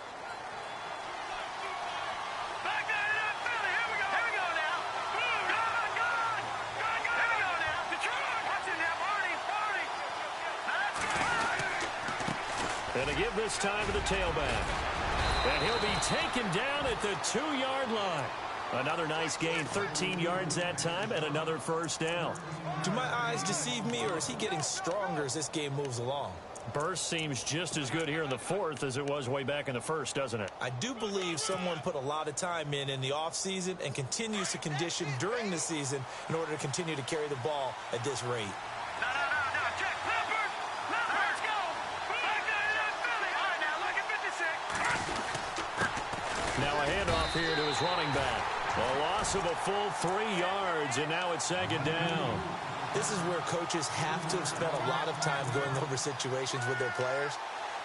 And to give this time to the tailback. And he'll be taken down at the 2-yard line. Another nice gain, 13 yards that time, and another first down. Do my eyes deceive me, or is he getting stronger as this game moves along? Burst seems just as good here in the fourth as it was way back in the first, doesn't it? I do believe someone put a lot of time in the offseason and continues to condition during the season in order to continue to carry the ball at this rate. No, check. Leopard! Let's go! Back to Philly! All right, now look at 56. Now a handoff here to his running back. A loss of a full 3 yards, and now it's second down. This is where coaches have to have spent a lot of time going over situations with their players,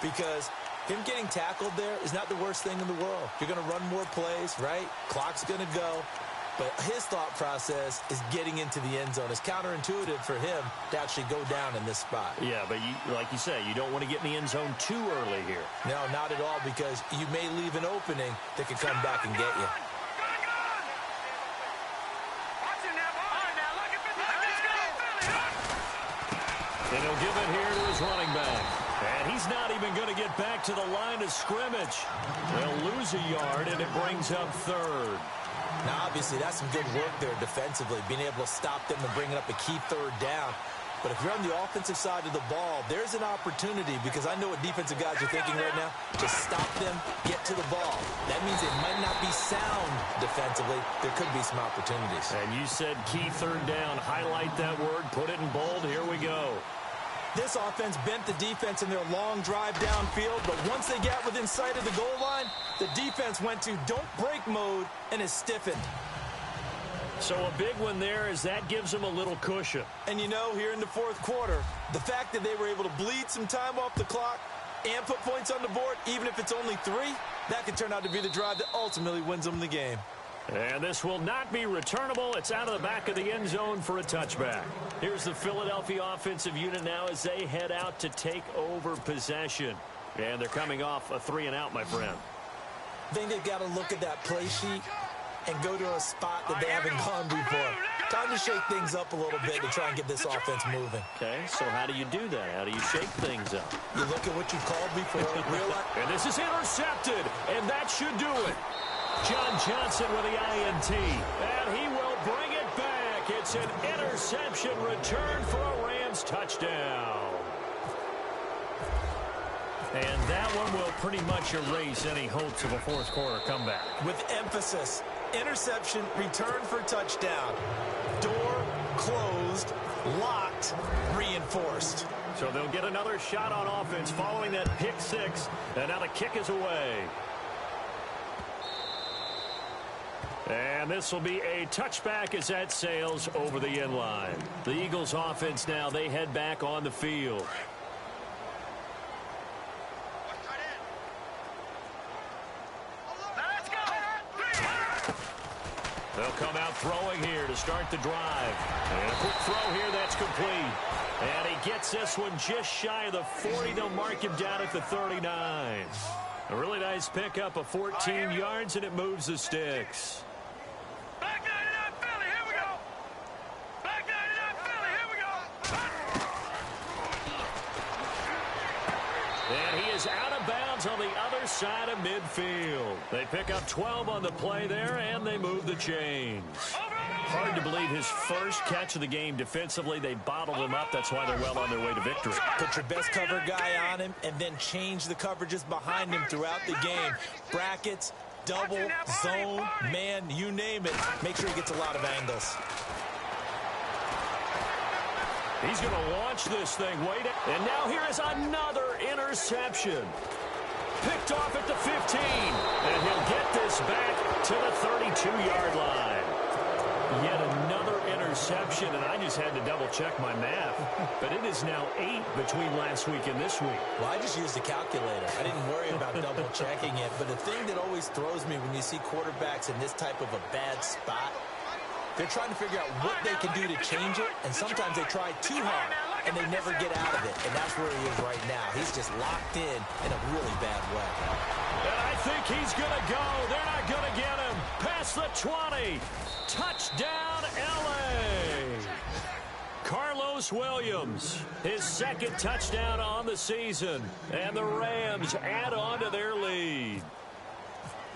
because him getting tackled there is not the worst thing in the world. You're going to run more plays, right? Clock's going to go. But his thought process is getting into the end zone. It's counterintuitive for him to actually go down in this spot. Yeah, but like you say, you don't want to get in the end zone too early here. No, not at all, because you may leave an opening that could come back and get you. And he'll give it here to his running back. And he's not even going to get back to the line of scrimmage. They'll lose a yard, and it brings up third. Now, obviously, that's some good work there defensively, being able to stop them and bringing up a key third down. But if you're on the offensive side of the ball, there's an opportunity, because I know what defensive guys are thinking right now. Just stop them, get to the ball. That means it might not be sound defensively. There could be some opportunities. And you said key third down. Highlight that word. Put it in bold. Here we go. This offense bent the defense in their long drive downfield, but once they got within sight of the goal line, the defense went to don't break mode and is stiffened. So a big one there, as that gives them a little cushion. And you know, here in the fourth quarter, the fact that they were able to bleed some time off the clock and put points on the board, even if it's only 3, that could turn out to be the drive that ultimately wins them the game. And this will not be returnable. It's out of the back of the end zone for a touchback. Here's the Philadelphia offensive unit now as they head out to take over possession. And they're coming off a 3-and-out, my friend. I think they've got to look at that play sheet and go to a spot that they haven't gone before. Time to shake things up a little bit to try and get this offense moving. Okay, so how do you do that? How do you shake things up? You look at what you called before. And this is intercepted, and that should do it. John Johnson with the INT, and he will bring it back. It's an interception return for a Rams touchdown. And that one will pretty much erase any hopes of a fourth quarter comeback. With emphasis, interception, return for touchdown. Door closed, locked, reinforced. So they'll get another shot on offense following that pick 6, and now the kick is away. And this will be a touchback as that sails over the end line. The Eagles offense now, they head back on the field. They'll come out throwing here to start the drive. And a quick throw here, that's complete. And he gets this one just shy of the 40. They'll mark him down at the 39. A really nice pickup of 14 yards, and it moves the sticks. Back 99 Philly, here we go. Back 99 Philly, here we go. And he is out of bounds on the other side of midfield. They pick up 12 on the play there, and they move the chains. Hard to believe his first catch of the game defensively. They bottled him up. That's why they're well on their way to victory. Put your best cover guy on him and then change the coverages behind him throughout the game. Brackets, double, zone, man, you name it. Make sure he gets a lot of angles. He's going to launch this thing. And now here is another interception. Picked off at the 15. And he'll get this back to the 32-yard line. Yet another interception, and I just had to double-check my math. But it is now 8 between last week and this week. Well, I just used a calculator. I didn't worry about double-checking it. But the thing that always throws me when you see quarterbacks in this type of a bad spot, they're trying to figure out what they can do to change it, and sometimes they try too hard, and they never get out of it. And that's where he is right now. He's just locked in a really bad way. And I think he's going to go. They're not going to get him. Past the 20. Touchdown, L.A. Carlos Williams, his second touchdown on the season. And the Rams add on to their lead.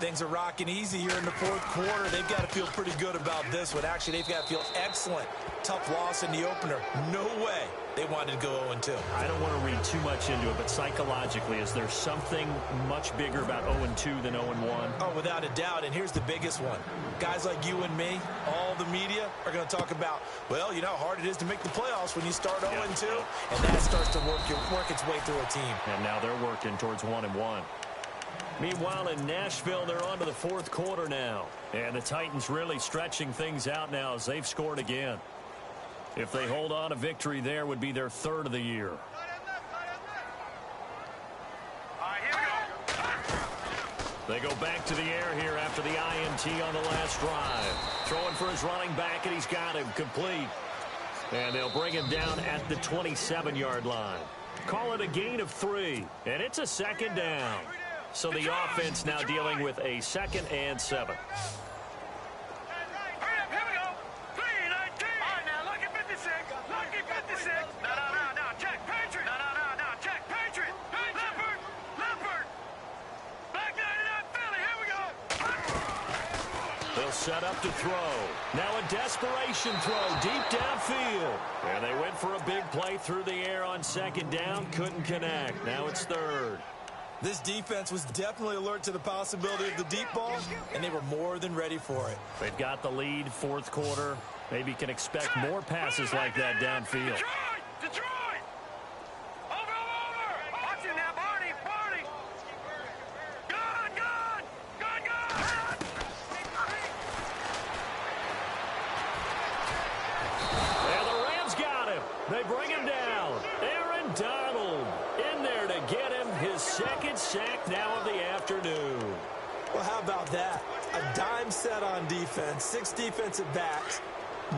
Things are rocking easy here in the fourth quarter. They've got to feel pretty good about this one. Actually, they've got to feel excellent. Tough loss in the opener. No way they wanted to go 0-2. I don't want to read too much into it, but psychologically, is there something much bigger about 0-2 than 0-1? Oh, without a doubt, and here's the biggest one. Guys like you and me, all the media, are going to talk about, well, you know how hard it is to make the playoffs when you start 0-2, and that starts to work its way through a team. And now they're working towards 1-1. Meanwhile, in Nashville, they're on to the fourth quarter now. And the Titans really stretching things out now as they've scored again. If they hold on, a victory there would be their third of the year. They go back to the air here after the INT on the last drive. Throwing for his running back, and he's got him complete. And they'll bring him down at the 27-yard line. Call it a gain of 3, and it's a second down. So the offense now dealing with a 2nd and 7. They'll set up to throw. Now a desperation throw deep downfield. And they went for a big play through the air on 2nd down. Couldn't connect. Now it's 3rd. This defense was definitely alert to the possibility of the deep ball, and they were more than ready for it. They've got the lead, fourth quarter. Maybe can expect more passes like that downfield. Detroit! Over! Watching now, Barney! Gun! And the Rams got him. They bring him down. Aaron Donald in there to get him his 2nd sack now of the afternoon. Well, how about that? A dime set on defense, 6 defensive backs.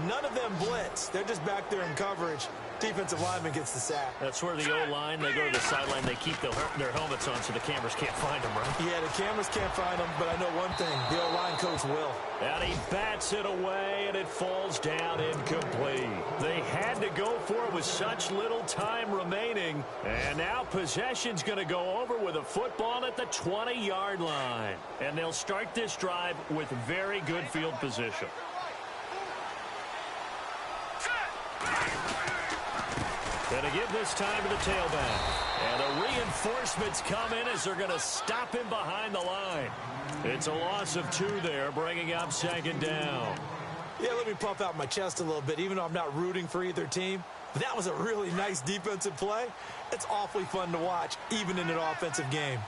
None of them blitz. They're just back there in coverage. Defensive lineman gets the sack. That's where the O-line, they go to the sideline, they keep their helmets on so the cameras can't find them, right? Yeah, the cameras can't find them, but I know one thing. The O-line coach will. And he bats it away, and it falls down incomplete. They had to go for it with such little time remaining. And now possession's going to go over with a football at the 20-yard line. And they'll start this drive with very good field position. And to give this time to the tailback. And the reinforcements come in as they're going to stop him behind the line. It's a loss of 2 there, bringing up 2nd down. Yeah, let me puff out my chest a little bit, even though I'm not rooting for either team. But that was a really nice defensive play. It's awfully fun to watch, even in an offensive game.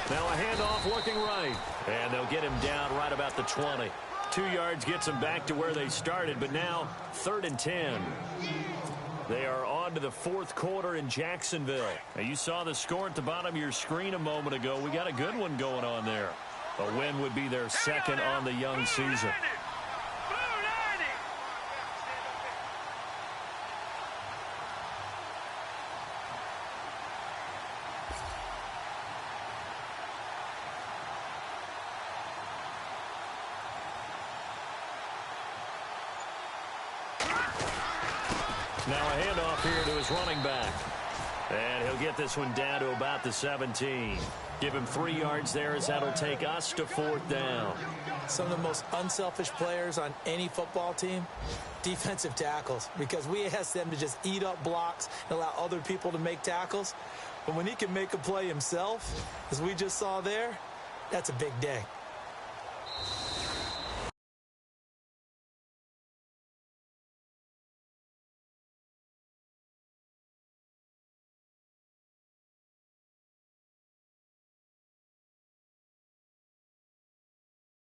Now a handoff looking right. And they'll get him down right about the 20. 2 yards gets them back to where they started, but now 3rd and 10. They are on to the fourth quarter in Jacksonville. Now you saw the score at the bottom of your screen a moment ago. We got a good one going on there. A win would be their 2nd on the young season. Now a handoff here to his running back. And he'll get this one down to about the 17. Give him 3 yards there as that'll take us to 4th down. Some of the most unselfish players on any football team, defensive tackles, because we ask them to just eat up blocks and allow other people to make tackles. But when he can make a play himself, as we just saw there, that's a big day.